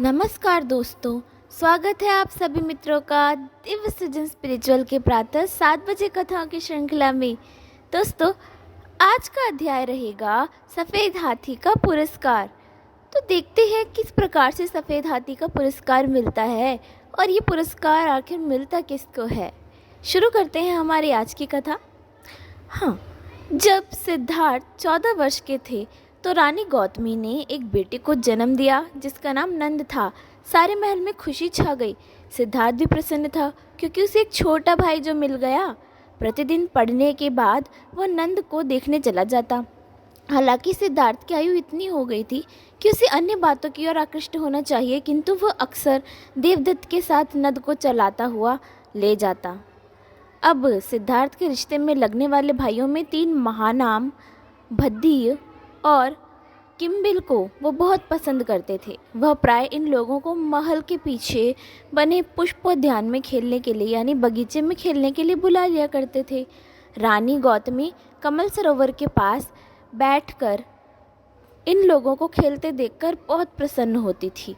नमस्कार दोस्तों, स्वागत है आप सभी मित्रों का दिव्य सृजन स्पिरिचुअल के प्रातः 7 बजे कथाओं की श्रृंखला में। दोस्तों, आज का अध्याय रहेगा सफ़ेद हाथी का पुरस्कार। तो देखते हैं किस प्रकार से सफ़ेद हाथी का पुरस्कार मिलता है और ये पुरस्कार आखिर मिलता किसको है। शुरू करते हैं हमारी आज की कथा। हाँ, जब सिद्धार्थ 14 वर्ष के थे तो रानी गौतमी ने एक बेटे को जन्म दिया जिसका नाम नंद था। सारे महल में खुशी छा गई। सिद्धार्थ भी प्रसन्न था क्योंकि उसे एक छोटा भाई जो मिल गया। प्रतिदिन पढ़ने के बाद वह नंद को देखने चला जाता। हालांकि सिद्धार्थ की आयु इतनी हो गई थी कि उसे अन्य बातों की ओर आकृष्ट होना चाहिए, किंतु वह अक्सर देवदत्त के साथ नंद को चलाता हुआ ले जाता। अब सिद्धार्थ के रिश्ते में लगने वाले भाइयों में 3 महानाम भद्दीय और किम्बिल को वो बहुत पसंद करते थे। वह प्राय इन लोगों को महल के पीछे बने पुष्पोद्यान में खेलने के लिए यानी बगीचे में खेलने के लिए बुला लिया करते थे। रानी गौतमी कमल सरोवर के पास बैठकर इन लोगों को खेलते देखकर बहुत प्रसन्न होती थी।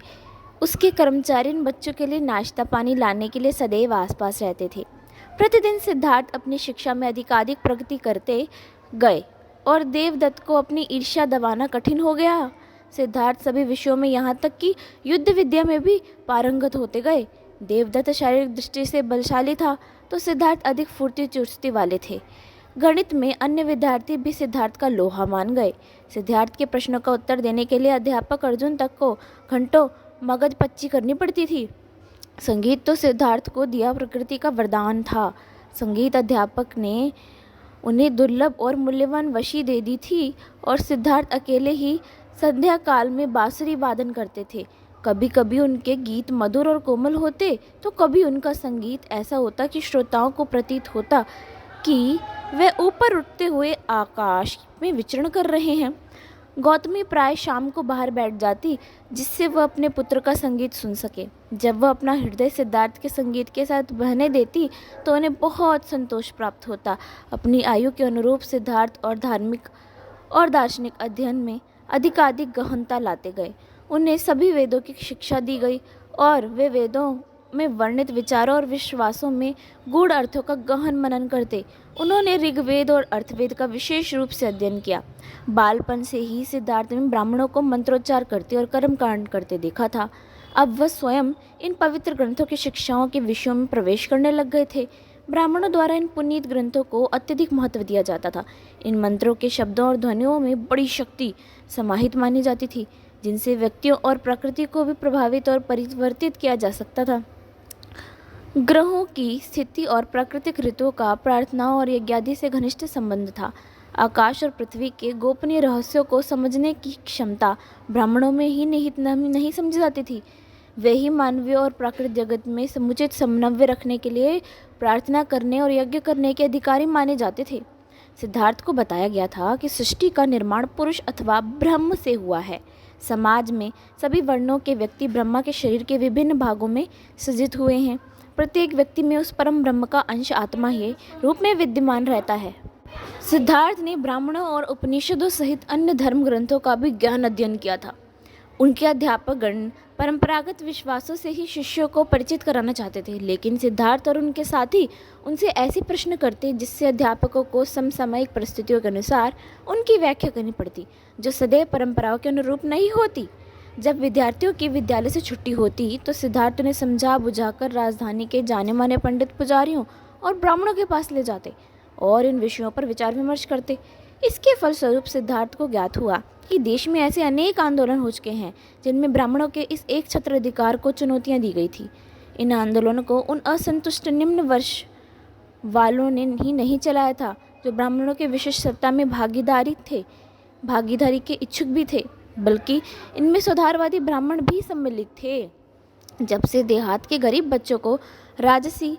उसके कर्मचारी इन बच्चों के लिए नाश्ता पानी लाने के लिए सदैव आसपास रहते थे। प्रतिदिन सिद्धार्थ अपनी शिक्षा में अधिकाधिक प्रगति करते गए और देवदत्त को अपनी ईर्ष्या दबाना कठिन हो गया। सिद्धार्थ सभी विषयों में, यहाँ तक कि युद्ध विद्या में भी पारंगत होते गए। देवदत्त शारीरिक दृष्टि से बलशाली था तो सिद्धार्थ अधिक फुर्ती चुस्ती वाले थे। गणित में अन्य विद्यार्थी भी सिद्धार्थ का लोहा मान गए। सिद्धार्थ के प्रश्नों का उत्तर देने के लिए अध्यापक अर्जुन तक को घंटों मगज पच्ची करनी पड़ती थी। संगीत तो सिद्धार्थ को दिया प्रकृति का वरदान था। संगीत अध्यापक ने उन्हें दुर्लभ और मूल्यवान वशी दे दी थी और सिद्धार्थ अकेले ही संध्या काल में बांसुरी वादन करते थे। कभी कभी उनके गीत मधुर और कोमल होते तो कभी उनका संगीत ऐसा होता कि श्रोताओं को प्रतीत होता कि वे ऊपर उठते हुए आकाश में विचरण कर रहे हैं। गौतमी प्राय शाम को बाहर बैठ जाती जिससे वह अपने पुत्र का संगीत सुन सके। जब वह अपना हृदय सिद्धार्थ के संगीत के साथ बहने देती तो उन्हें बहुत संतोष प्राप्त होता। अपनी आयु के अनुरूप सिद्धार्थ और धार्मिक और दार्शनिक अध्ययन में अधिकाधिक गहनता लाते गए। उन्हें सभी वेदों की शिक्षा दी गई और वे वेदों में वर्णित विचारों और विश्वासों में गूढ़ अर्थों का गहन मनन करते। उन्होंने ऋग्वेद और अर्थवेद का विशेष रूप से अध्ययन किया। बालपन से ही सिद्धार्थ ने ब्राह्मणों को मंत्रोच्चार करते और कर्मकांड करते देखा था। अब वह स्वयं इन पवित्र ग्रंथों की शिक्षाओं के विषयों में प्रवेश करने लग गए थे। ब्राह्मणों द्वारा इन पुनीत ग्रंथों को अत्यधिक महत्व दिया जाता था। इन मंत्रों के शब्दों और ध्वनियों में बड़ी शक्ति समाहित मानी जाती थी जिनसे व्यक्तियों और प्रकृति को भी प्रभावित और परिवर्तित किया जा सकता था। ग्रहों की स्थिति और प्राकृतिक ऋतुओं का प्रार्थनाओं और यज्ञादि से घनिष्ठ संबंध था। आकाश और पृथ्वी के गोपनीय रहस्यों को समझने की क्षमता ब्राह्मणों में ही निहित नहीं समझी जाती थी। वे ही मानवीय और प्राकृतिक जगत में समुचित समन्वय रखने के लिए प्रार्थना करने और यज्ञ करने के अधिकारी माने जाते थे। सिद्धार्थ को बताया गया था कि सृष्टि का निर्माण पुरुष अथवा ब्रह्म से हुआ है। समाज में सभी वर्णों के व्यक्ति ब्रह्मा के शरीर के विभिन्न भागों में सृजित हुए हैं। प्रत्येक व्यक्ति में उस परम ब्रह्म का अंश आत्मा ही रूप में विद्यमान रहता है। सिद्धार्थ ने ब्राह्मणों और उपनिषदों सहित अन्य धर्म ग्रंथों का भी ज्ञान अध्ययन किया था। उनके अध्यापक गण परंपरागत विश्वासों से ही शिष्यों को परिचित कराना चाहते थे, लेकिन सिद्धार्थ और उनके साथी उनसे ऐसे प्रश्न करते जिससे अध्यापकों को समसामयिक परिस्थितियों के अनुसार उनकी व्याख्या करनी पड़ती, जो सदैव परंपराओं के अनुरूप नहीं होती। जब विद्यार्थियों की विद्यालय से छुट्टी होती तो सिद्धार्थ उन्हें समझा बुझाकर राजधानी के जाने माने पंडित पुजारियों और ब्राह्मणों के पास ले जाते और इन विषयों पर विचार विमर्श करते। इसके फलस्वरूप सिद्धार्थ को ज्ञात हुआ कि देश में ऐसे अनेक आंदोलन हो चुके हैं जिनमें ब्राह्मणों के इस एक छत्र अधिकार को चुनौतियां दी गई थी। इन आंदोलनों को उन असंतुष्ट निम्न वर्ष वालों ने ही नहीं चलाया था जो ब्राह्मणों के विशेष सत्ता में भागीदारी के इच्छुक भी थे, बल्कि इनमें सुधारवादी ब्राह्मण भी सम्मिलित थे। जब से देहात के गरीब बच्चों को राजसी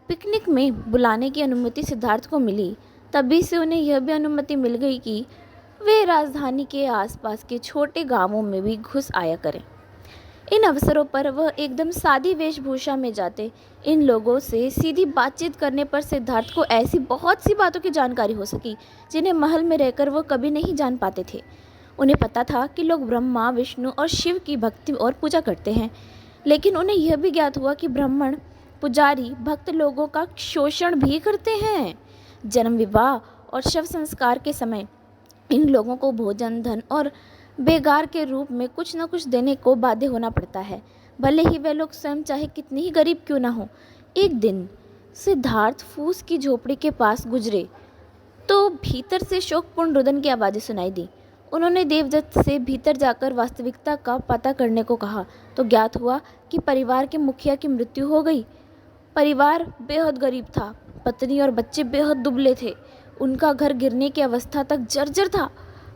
पिकनिक में बुलाने की अनुमति सिद्धार्थ को मिली, तभी से उन्हें यह भी अनुमति मिल गई कि वे राजधानी के आसपास के छोटे गांवों में भी घुस आया करें। इन अवसरों पर वह एकदम सादी वेशभूषा में जाते। इन लोगों से सीधी बातचीत करने पर सिद्धार्थ को ऐसी बहुत सी बातों की जानकारी हो सकी जिन्हें महल में रहकर वह कभी नहीं जान पाते थे। उन्हें पता था कि लोग ब्रह्मा, विष्णु और शिव की भक्ति और पूजा करते हैं, लेकिन उन्हें यह भी ज्ञात हुआ कि ब्राह्मण पुजारी भक्त लोगों का शोषण भी करते हैं। जन्म, विवाह और शव संस्कार के समय इन लोगों को भोजन, धन और बेगार के रूप में कुछ न कुछ देने को बाध्य होना पड़ता है, भले ही वे लोग स्वयं चाहे कितने ही गरीब क्यों ना हो। एक दिन सिद्धार्थ फूस की झोपड़ी के पास गुजरे तो भीतर से शोकपूर्ण रुदन की आवाज़ें सुनाई दी। उन्होंने देवदत्त से भीतर जाकर वास्तविकता का पता करने को कहा तो ज्ञात हुआ कि परिवार के मुखिया की मृत्यु हो गई। परिवार बेहद गरीब था, पत्नी और बच्चे बेहद दुबले थे, उनका घर गिरने की अवस्था तक जर्जर था।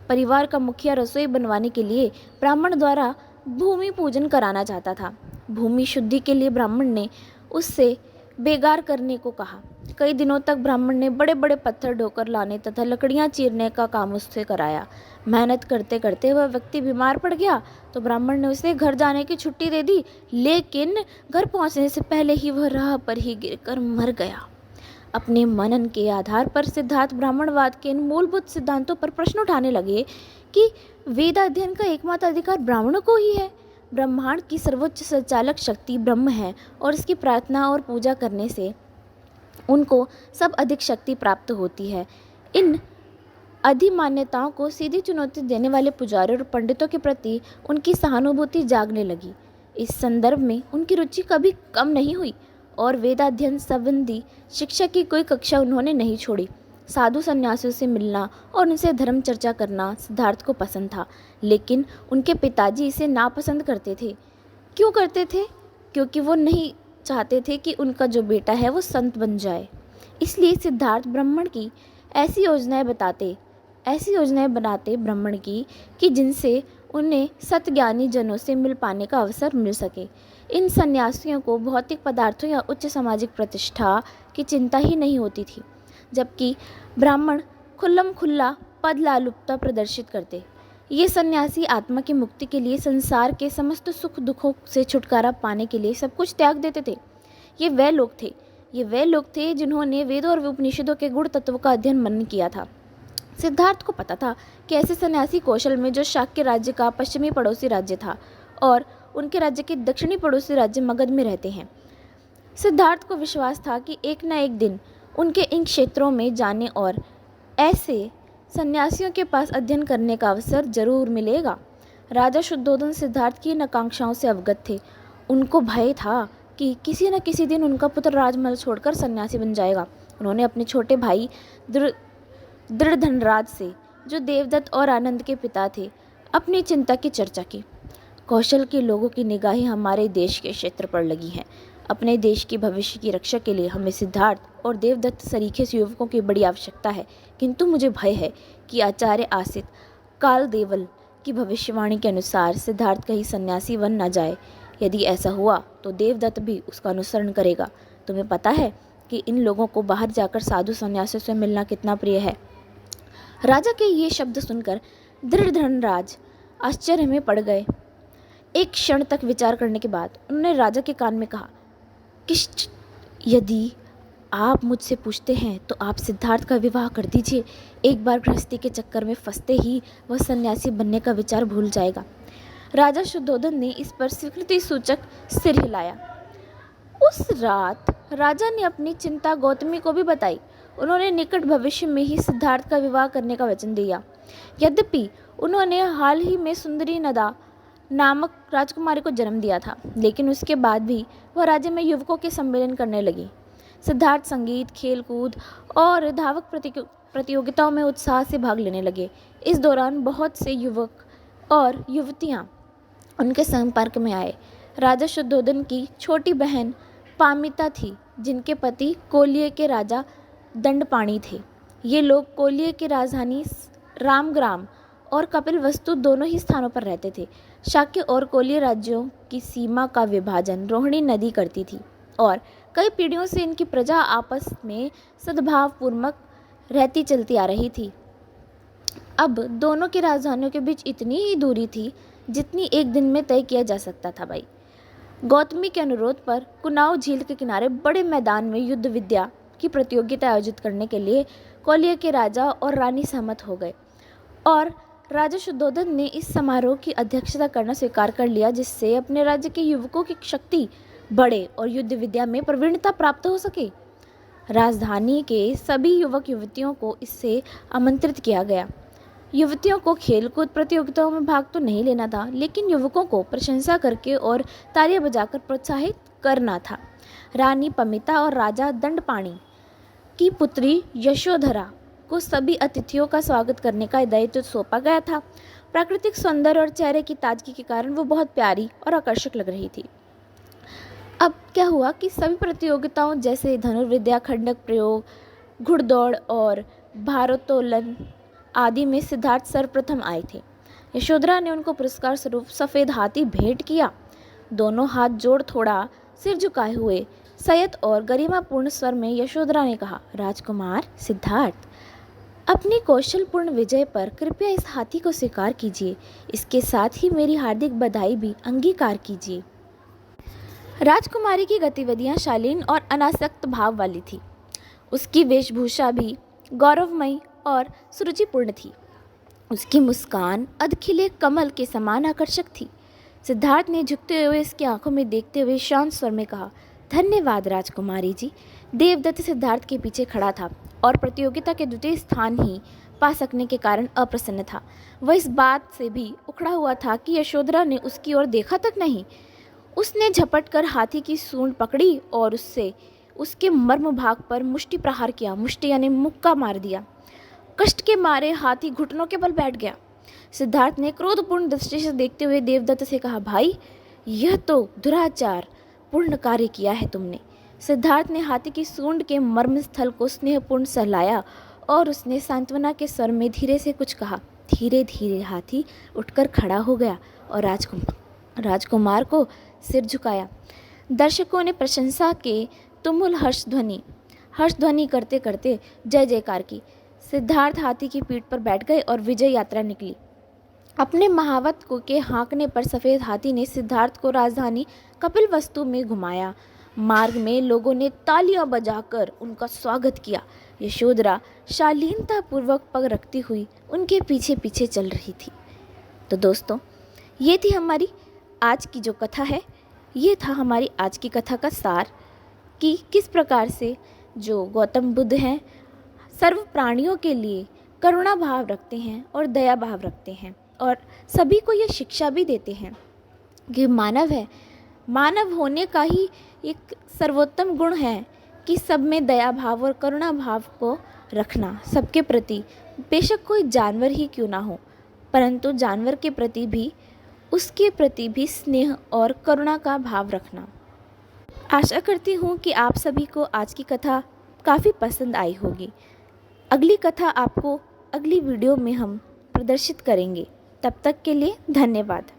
परिवार का मुखिया रसोई बनवाने के लिए ब्राह्मण द्वारा भूमि पूजन कराना चाहता था। भूमि शुद्धि के लिए ब्राह्मण ने उससे बेगार करने को कहा। कई दिनों तक ब्राह्मण ने बड़े बड़े पत्थर ढोकर लाने तथा लकड़ियां चीरने का काम उससे कराया। मेहनत करते करते वह व्यक्ति बीमार पड़ गया तो ब्राह्मण ने उसे घर जाने की छुट्टी दे दी, लेकिन घर पहुंचने से पहले ही वह राह पर ही गिरकर मर गया। अपने मनन के आधार पर सिद्धार्थ ब्राह्मणवाद के इन मूलभूत सिद्धांतों पर प्रश्न उठाने लगे कि वेद अध्ययन का एकमात्र अधिकार ब्राह्मणों को ही है। ब्रह्मांड की सर्वोच्च संचालक शक्ति ब्रह्म है और इसकी प्रार्थना और पूजा करने से उनको सब अधिक शक्ति प्राप्त होती है। इन अधिमान्यताओं को सीधी चुनौती देने वाले पुजारियों और पंडितों के प्रति उनकी सहानुभूति जागने लगी। इस संदर्भ में उनकी रुचि कभी कम नहीं हुई और वेदाध्ययन संबंधी शिक्षा की कोई कक्षा उन्होंने नहीं छोड़ी। साधु सन्यासियों से मिलना और उनसे धर्म चर्चा करना सिद्धार्थ को पसंद था, लेकिन उनके पिताजी इसे नापसंद करते थे। क्यों करते थे? क्योंकि वो नहीं चाहते थे कि उनका जो बेटा है वो संत बन जाए। इसलिए सिद्धार्थ ब्राह्मण की ऐसी योजनाएं बनाते ब्राह्मण की कि जिनसे उन्हें सतज्ञानी जनों से मिल पाने का अवसर मिल सके। इन सन्यासियों को भौतिक पदार्थों या उच्च सामाजिक प्रतिष्ठा की चिंता ही नहीं होती थी, जबकि ब्राह्मण खुल्लम खुल्ला पद लालुपता प्रदर्शित करते। ये सन्यासी आत्मा की मुक्ति के लिए, संसार के समस्त सुख दुखों से छुटकारा पाने के लिए सब कुछ त्याग देते थे। ये वे लोग थे जिन्होंने वेदों और उपनिषदों के गुण तत्वों का अध्ययन मनन किया था। सिद्धार्थ को पता था कि ऐसे सन्यासी कौशल में, जो शाक्य राज्य का पश्चिमी पड़ोसी राज्य था और उनके राज्य के दक्षिणी पड़ोसी राज्य मगध में रहते हैं। सिद्धार्थ को विश्वास था कि एक न एक दिन उनके इन क्षेत्रों में जाने और ऐसे सन्यासियों के पास अध्ययन करने का अवसर जरूर मिलेगा। राजा शुद्धोधन सिद्धार्थ की इन आकांक्षाओं से अवगत थे। उनको भय था कि किसी न किसी दिन उनका पुत्र राजमहल छोड़कर सन्यासी बन जाएगा। उन्होंने अपने छोटे भाई दृढ़धनराज से, जो देवदत्त और आनंद के पिता थे, अपनी चिंता की चर्चा की। कौशल के लोगों की निगाहें हमारे देश के क्षेत्र पर लगी हैं। अपने देश के भविष्य की रक्षा के लिए हमें सिद्धार्थ और देवदत्त सरीखे युवकों की बड़ी आवश्यकता है, किंतु मुझे भय है कि आचार्य आसित कालदेवल की भविष्यवाणी के अनुसार सिद्धार्थ कहीं सन्यासी बन न जाए। यदि ऐसा हुआ तो देवदत्त भी उसका अनुसरण करेगा। तुम्हें पता है कि इन लोगों को बाहर जाकर साधु सन्यासियों से मिलना कितना प्रिय है। राजा के ये शब्द सुनकर दृढ़धनराज आश्चर्य में पड़ गए। एक क्षण तक विचार करने के बाद उन्होंने राजा के कान में कहा, किश्च, यदि आप मुझसे पूछते हैं तो आप सिद्धार्थ का विवाह कर दीजिए। एक बार गृहस्थी के चक्कर में फंसते ही वह सन्यासी बनने का विचार भूल जाएगा। राजा शुद्धोधन ने इस पर स्वीकृति सूचक सिर हिलाया। उस रात राजा ने अपनी चिंता गौतमी को भी बताई। उन्होंने निकट भविष्य में ही सिद्धार्थ का विवाह करने का वचन दिया। यद्यपि उन्होंने हाल ही में सुंदरी नदा नामक राजकुमारी को जन्म दिया था, लेकिन उसके बाद भी वह राज्य में युवकों के सम्मेलन करने लगी। सिद्धार्थ संगीत, खेलकूद और धावक प्रतियोगिताओं में उत्साह से भाग लेने लगे। इस दौरान बहुत से युवक और युवतियां उनके संपर्क में आए। राजा शुद्धोधन की छोटी बहन पामिता थी, जिनके पति कोलिय के राजा दंडपाणि थे। ये लोग कोलिय की राजधानी रामग्राम और कपिलवस्तु दोनों ही स्थानों पर रहते थे। शाक्य और कोलिय राज्यों की सीमा का विभाजन रोहिणी नदी करती थी और कई पीढ़ियों से इनकी प्रजा आपस में सद्भावपूर्वक रहती चलती आ रही थी। अब दोनों की राजधानियों के बीच इतनी ही दूरी थी जितनी एक दिन में तय किया जा सकता था। भाई गौतमी के अनुरोध पर कुनाव झील के किनारे बड़े मैदान में युद्ध विद्या की प्रतियोगिता आयोजित करने के लिए कोलिय के राजा और रानी सहमत हो गए और राजा शुद्धोधन ने इस समारोह की अध्यक्षता करना स्वीकार कर लिया, जिससे अपने राज्य के युवकों की शक्ति बढ़े और युद्ध विद्या में प्रवीणता प्राप्त हो सके। राजधानी के सभी युवक युवतियों को इससे आमंत्रित किया गया। युवतियों को खेलकूद प्रतियोगिताओं में भाग तो नहीं लेना था, लेकिन युवकों को प्रशंसा करके और तालियां बजाकर प्रोत्साहित करना था। रानी पमिता और राजा दंडपाणि की पुत्री यशोधरा को सभी अतिथियों का स्वागत करने का दायित्व सौंपा गया था। प्राकृतिक सौंदर्य और चेहरे की ताजगी के कारण वो बहुत प्यारी और आकर्षक लग रही थी। अब क्या हुआ कि सभी प्रतियोगिताओं जैसे धनुर्विद्या, खंडक प्रयोग, घुड़दौड़ और भारोत्तोलन आदि में सिद्धार्थ सर्वप्रथम आए थे। यशोधरा ने उनको पुरस्कार स्वरूप सफ़ेद हाथी भेंट किया। दोनों हाथ जोड़ थोड़ा सिर झुकाए हुए संयत और गरिमापूर्ण स्वर में यशोधरा ने कहा, राजकुमार सिद्धार्थ, अपनी कौशलपूर्ण विजय पर कृपया इस हाथी को स्वीकार कीजिए। इसके साथ ही मेरी हार्दिक बधाई भी अंगीकार कीजिए। राजकुमारी की गतिविधियां शालीन और अनासक्त भाव वाली थी। उसकी वेशभूषा भी गौरवमयी और सुरुचिपूर्ण थी। उसकी मुस्कान अधखिले कमल के समान आकर्षक थी। सिद्धार्थ ने झुकते हुए इसकी आंखों में देखते हुए शांत स्वर में कहा, धन्यवाद राजकुमारी जी। देवदत्त सिद्धार्थ के पीछे खड़ा था और प्रतियोगिता के द्वितीय स्थान ही पा सकने के कारण अप्रसन्न था। वह इस बात से भी उखड़ा हुआ था कि यशोधरा ने उसकी ओर देखा तक नहीं। उसने झपट कर हाथी की सूंड पकड़ी और उससे उसके मर्म भाग पर मुष्टि प्रहार किया। मुष्टि यानी मुक्का मार दिया। कष्ट के मारे हाथी घुटनों के बल बैठ गया। सिद्धार्थ ने क्रोधपूर्ण दृष्टि से देखते हुए देवदत्त से कहा, भाई, यह तो दुराचार पूर्ण कार्य किया है तुमने। सिद्धार्थ ने हाथी की सूंड के मर्म स्थल को स्नेहपूर्ण सहलाया और उसने सांत्वना के स्वर में धीरे से कुछ कहा। धीरे धीरे हाथी उठकर खड़ा हो गया और राजकुमार को सिर झुकाया। दर्शकों ने प्रशंसा के तुमुल हर्षध्वनि करते करते जय जयकार की। सिद्धार्थ हाथी की पीठ पर बैठ गए और विजय यात्रा निकली। अपने महावत को के हाँकने पर सफ़ेद हाथी ने सिद्धार्थ को राजधानी कपिलवस्तु में घुमाया। मार्ग में लोगों ने तालियां बजाकर उनका स्वागत किया। यशोधरा शालीनतापूर्वक पग रखती हुई उनके पीछे पीछे चल रही थी। तो दोस्तों, ये थी हमारी आज की जो कथा है। ये था हमारी आज की कथा का सार कि किस प्रकार से जो गौतम बुद्ध हैं सर्व प्राणियों के लिए करुणा भाव रखते हैं और दया भाव रखते हैं, और सभी को यह शिक्षा भी देते हैं कि मानव है, मानव होने का ही एक सर्वोत्तम गुण है कि सब में दया भाव और करुणा भाव को रखना। सबके प्रति, बेशक कोई जानवर ही क्यों ना हो, परंतु जानवर के प्रति भी, उसके प्रति भी स्नेह और करुणा का भाव रखना। आशा करती हूँ कि आप सभी को आज की कथा काफ़ी पसंद आई होगी। अगली कथा आपको अगली वीडियो में हम प्रदर्शित करेंगे। तब तक के लिए धन्यवाद।